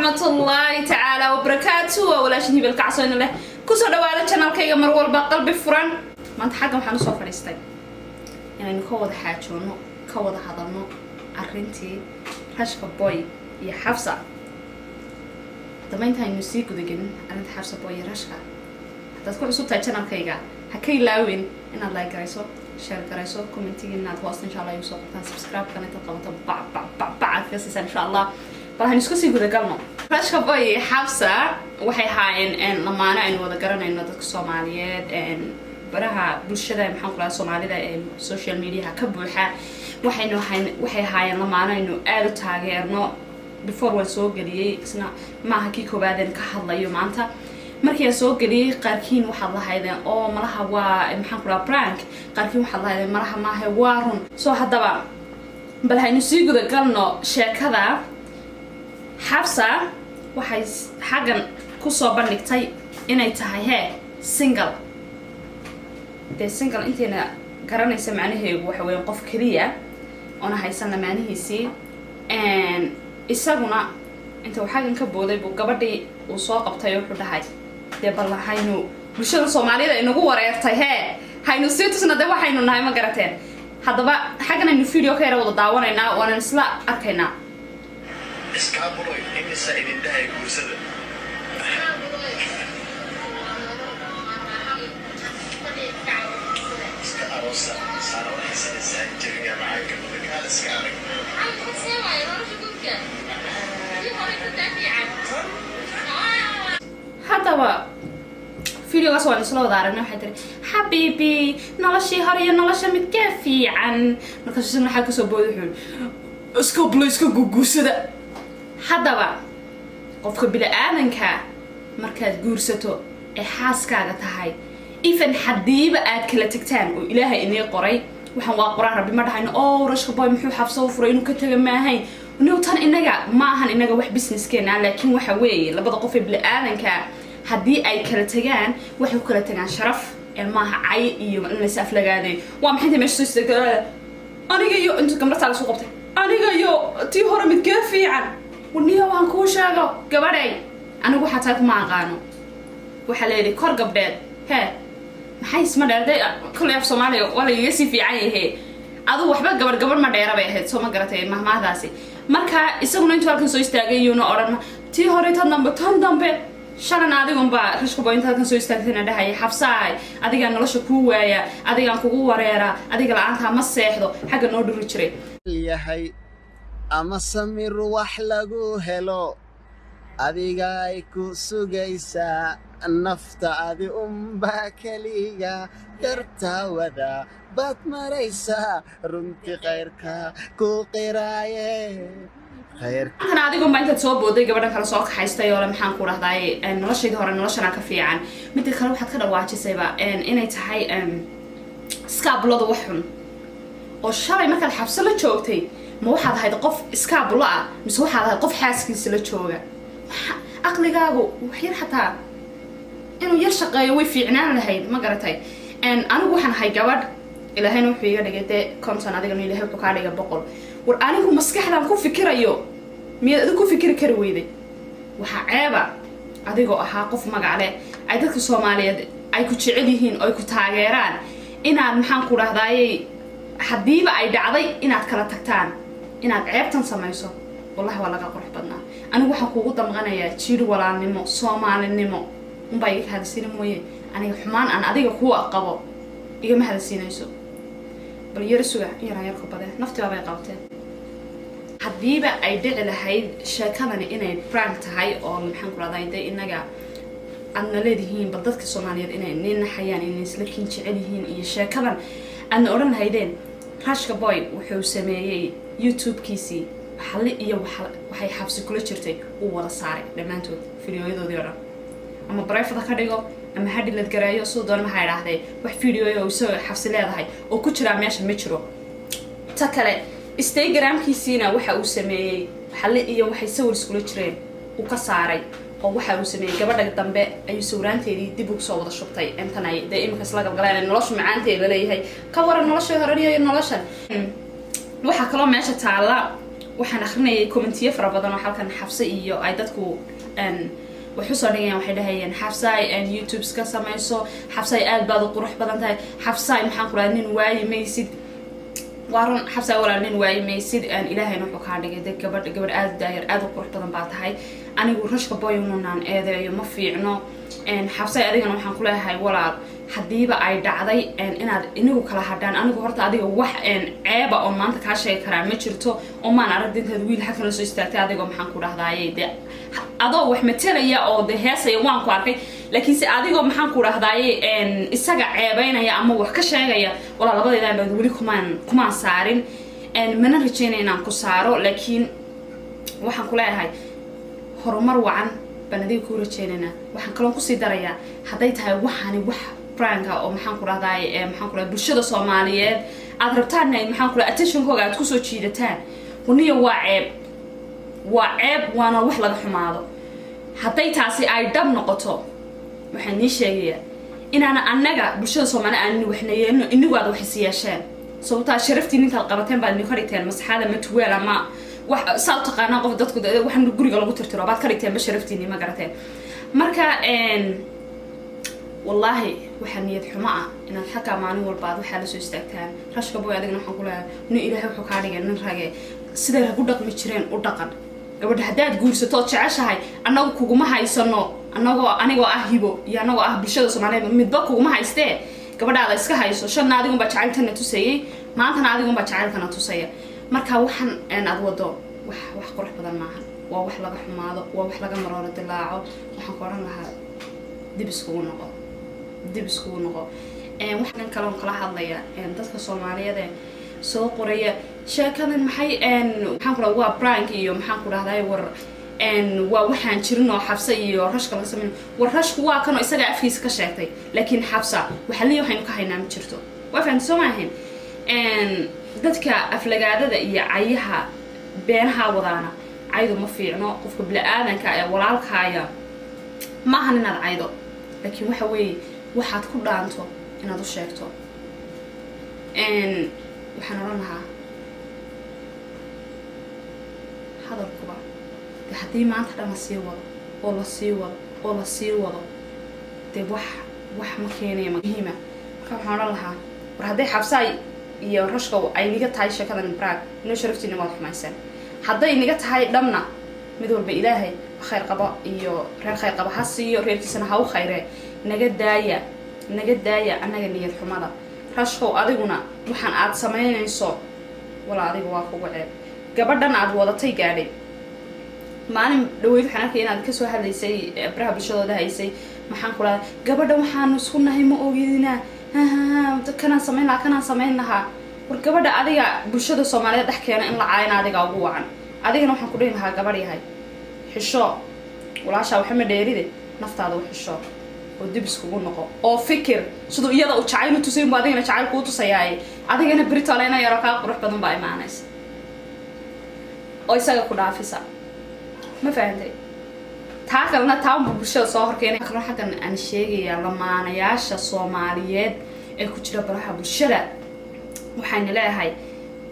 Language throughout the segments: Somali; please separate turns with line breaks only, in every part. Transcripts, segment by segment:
ورحمة الله تعالى وبركاته ولا شيء بالكعسون له كسر دوالة channel كي مرول بقلب فرن ما أنت حاجة محنو صفر يستاي يعني نكود حاجونه كود هذا أرنتي رشك بوي يا حفصة طبعا أنت هنسيك ودقن أنا حفصة بوي رشك تذكر صوت channel كيجا هكي لاوين إن الله يكرسه شير كرسه كومنتي إن أتواصل إن شاء الله يوصل سبسكرايب قناة القناة بعد في إن شاء الله waxaan isku sii guda galno rashka boy xabsa waxay haayeen lamaana in wada garanayno dadka Soomaaliyeed baraha bulshada maxaan ku lahaa Soomaalida ee social media ka buuxa waxay haayeen lamaana inuu aad u taageerno before waan soo galiyay isna maaha kii koobaadeen ka hadlayo maanta markii aan soo galiyay qaarkiin waxa la haydeen oo malaha waa maxaan ku lahaa prank qaarkiin waxa la haydeen malaha maaha waa run soo hadaba bal haynu sii guda galno sheekada حفصة waxay xagan ku soo bandhigtay inay tahay single inteena garanaysa macnaheedu waxa weyn qof kaliya oo haysan lamaanihiisi isaguna inta uu xagan ka booday buu gabadhii uu soo qabtay wuxuu dhahay balahaynu bulshada Soomaalida inagu wareertay haynu sii tusna waxaynu nahay ma garateen hadaba xagan aynu video ka yara wada daawanaynaa waan isla arkaynaa
اسكابولوي إني سعيد إنتهى كوسده. اسكاروسا صار وحسن السعيد جريا معك بدك هذا اسكارك.
هذا فيديو قصوى نسلو دارنا حتى حبيبي نلاشي هريا نلاشا متكافي عن نكشفنا حاجة سبوي اسكابولوي اسكاغوغوسده haddaba qofka bini'aadanka markaad guursato ee xaaskaaga tahay even hadiiba aad kala tagtaan oo Ilaahay inay qoray waxaan waa qoraa rabbi ma dhahayn oo rashka boy muxuu xabso furay inuu ka taga maahayn newtan inaga ma ahan inaga wax businesskeena laakiin waxa weeye labada qof ee bini'aadanka hadii ay kala tagaan waxay kala tagaan sharaf ee maaha cay iyo in la saflagaadey waa maxay meesha soo istaagay aniga iyo inta kamrata la soo qabtay aniga iyo tii hore mid ka fiican ونيا وان كوشاغو غباداي انا waxa taag ma aqaano waxa leeyahay kor gabdheed maxay isma dheerday kulay af Soomaaliya wala iga si fiican yahay adu waxba gabar ma dheera bay ahayd soo ma garatay mahmaadaasi marka isaguna intuu halkan soo istaagay iyo oran tii hore tan dambe shalan adigun ba rashka boy inta halkan soo istaagtayna dhahay xabsaay adiga nolosha ku waaya adiga kugu wareera adiga la'aanta ma seexdo xaga noo dhuri jiray
yahay ama samir wax lagu helo adiga ay ku sugaysa nafta adi kaliga dartawada bad maraysa runti khayrka ku qiraaye
أنا أديكم بنت تصوب ودي قبل كلا صاق حيستي ولا محن كوره ضاي نلاش يظهر نلاش أنا كفي عن مثل خلوا واحد كده واحد سيبا إن تحي سكابلود وحن والشري ما كان حبس له شوكتي ما واحد هيدا قف سكابلا مش واحد هيدا قف حاسكيس له شوكة أقلي جاو وحير حتى إنه يرشق يوفي عنان لهيد ما قرتي أنا وحن هاي جواد إلى هنا وحير لقيته كم سنة دقيقة من اللي هو كاري بقول وأنا مسكحة أنا كون فكرة يو مية كون فكرة كرويدي وحعابة أديكو أحاقف مقالة أيدك الصومالية أي كتشعليهن أو كتاجران إن المحن كره ذاي حبيبة أي دعضي إن أتكلم تكتان إن عيبتن سمايسو والله ولا قرح بدنا أنا وحقوق دمغنية تشير ولا نمو صومال النمو مبايك هذا السين مويه أنا حمان أنا أديكو هو أقبل إيه ما هذا السين يسوع بل يرسوع يركب هذا نفتي أبي قابته حبيبة أي دع لهاي شكلنا إنه برانك هاي أو محن كل هذا يدي إنجا أن لديهين بدك الصوماليات إنه نين حيان إنه سلكين شعليهين إيه شكلنا أن أورن هيدين راشك بوي وحو سميي يوتيوب كيسي حلي إيه وحي حبس كل شرتي وولا صاري لما أنتو فيديو يدو ديورا أما برايف ذا كاريجو أما هادي اللي تقرأيه صودون ما هاي راح وح فيديو يسوي حبس ليه هاي وكتر عمياش مترو تكله Instagram kiisina waxa uu sameeyay xalli iyo waxay sawir isku jireen uu ka saaray oo waxa uu sameeyay gabadha dambe ay sawiraanteedii dib u soo wada shubtay intan ay imika isla galgaleen nolosha macaanteeda leeyahay ka waran nolosha horaniyo nolosha waxa kala meesha taala waxaan akhrinayay commentiyo fara badan oo halkan Xafsa iyo ay dadku waxu soo dhigayaan waxay dhahayeen Xafsa ay YouTube ka samayso Xafsa aad baad u qurux badan tahay Xafsa maxaan ku raadin waayi maysid waaran Xafsa walaalin waayi maysid aan ilaahayna wuxuu ka dhigay gabadh aad daayir aad u qurux badan baa tahay anigu rashka booyunaan eedeeyo ma fiicno Xafsa adigana waxaan ku leeyahay walaal hadiiba ay dhacday inaad inigu kala hadaan anigu horta adiga wax ceeba oo maanta ka sheeg karaa ma jirto oo maan aragtinteed wiil xakan la soo istaagtay adiga maxaan ku dhahdaaye de adoo wax metelaya oo de heesay waan ku arkay laakiin si adiga maxaan ku dhahdaaye isaga ceebaynaya ama wax ka sheegaya walaal labadeeda baa wali kumaan saarin mana rajeynaa inaan ku saaro laakiin waxaan ku leeyahay horumar wacan banadiga ku rajeynaa waxaan kaloon ku sii darayaa haday tahay waxani wax prank oo maxaan ku raadaaye maxaan ku raad bulshada Soomaaliyeed aad rabtaan inay maxaan ku raad attention-kooga aad ku soo jiidataan waniyo waa ceeb waana wax laga xumaado haday taasi ay dab noqoto waxaan nii sheegayaa inaana annaga bulshada Soomaaliyeed aan waxnayeeno inigu aad wax siyaasheen sababta sharaftiin inta qabateen baad nii kariteen masaxada ma tuweel ama wax saad taqaana qof dadku waxaan guriga lagu tirtiro baad kariteen ma sharaftiin ma garateen marka wallahi waxaan niyad xumo ah inaad xaqa maalin walba aad waxa la soo istaagtaan rashka booy adigna waxaan ku leeyahay in ilaahay wuxuu ka dhigay nin rage sida rag u dhaqmi jireen u dhaqan gabadha hadaad guursato jeceshahay anagu kuguma haysano anigoo ah hibo iyo anagoo ah bulshada Soomaaliyeed midba kuguma haystee gabadhaada iska hayso shan adigu ba jacayltana tusayay maantana adigu ba jacaylkana tusaya marka waxaan aad wado wax qurux badan maaha waa wax laga xumaado waa wax laga marooro dilaaco waxaan qoran lahaa dib iskugu noqo waxaan kala hadlaya dadka Soomaaliyeed soo qoraya sheekadan maxay maxaan ku raad waa prank iyo maxaan ku dhahday war waa waxaan jirin oo Xafsa iyo rashka la sameeyay war rashku waa kan isaga afkiisa ka sheegtay laakiin Xafsa waxa leeyahay waxaan ka haynaa ma jirto waa faan Soomaaliyeed dadka aflagaadada iyo cayaha beenaha wadaana caydo ma fiicno qofka bilaadanka ee walaalkaaya ma ahan inaad caydo laakiin waxa weey waxaad ku dhaanto inaad u sheegto waxaan oran lahaa hadalkuba hadii maanta dhan sii wado oo la sii wado de wax ma keenayo muhiima marka waxaan oran lahaa war haday Xafsa iyo rashka ay niga tahay sheekadan prank inoo sharaftiina waad xumaysan haday niga tahay dhamna mid walba ilaahay khayr qaba iyo reer khayr qaba hasiyo reerkiisana ha u khayre naga daaya anaga niyad xumada rashko adiguna waxaan aad sameynayso wala adiga waa kugu ceeb gabadhan aad wadatay gaadhay maalin dhaweyd waxaan arkay inaad ka soo hadlaysay baraha bulshadooda haysay maxaan ku raad gabadhan waxaan isku nahay ma ogeedina kana sameeynaha war gabadha adiga bulshada Soomaaliyeed dhax keena in la caayna adiga ugu wacan adigana waxaan ku dhihin lahaa gabadh yahay xisho walaasha waxa ma dheeride naftaada u xisho oo dib iskugu noqo oo fikir sidoo iyada u jacayl tusay ma adigana jacayl ku tusayay adigana Britaleena yaro ka qurux badan baa imaanaysa oo isaga ku dhaafisa ma fahamtay taa kalena taa bulshada soo horkeenay xagan aan sheegaya lamaanayaasha Soomaaliyeed ee ku jira baraha bulshada waxaan leeyahay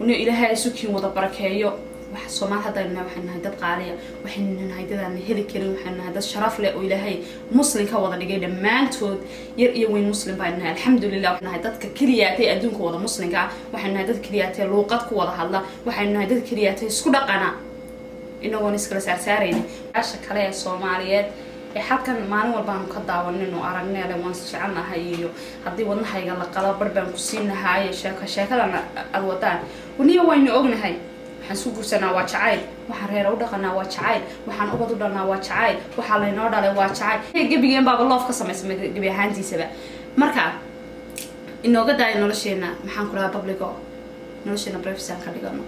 inuu ilaahay suukiin wada barakeeyo wax Soomaal hadana waxaan nahay dad qaaliya waxaan nahay dad aan heli karin waxaan nahay dad sharaf leh oo ilaahay muslim ka wada dhigay dhamaantood yar iyo weyn muslim baa nahay alxamdulillah waxaan nahay dadka kaliyaatay adduunka wada muslimka waxaan nahay dad kaliyaatay luuqad ku wada hadla waxaan nahay dad kaliyaatay isku dhaqana inagoo iskala saarsaarayna asha kale ee Soomaaliyeed ee halkan maalin walba aan ka daawanino aragnay waan jecelahay iyo hadii wadnahayga la qala barbaan ku siinahay sheekadan aad wadaan waniyo waynu ognahay waxaan soo guursanaa waa jacayl waxaan reer u dhaqanaa waa jacayl waxaan ubad u dhalnaa waa jacayl waxa la inoo dhalay waa jacayl gabigeen baaba loof ka sameysmay gabi ahaantiisaba marka inooga daay nolosheena maxaan ku rahaa publico nolosheena privacy ka dhigano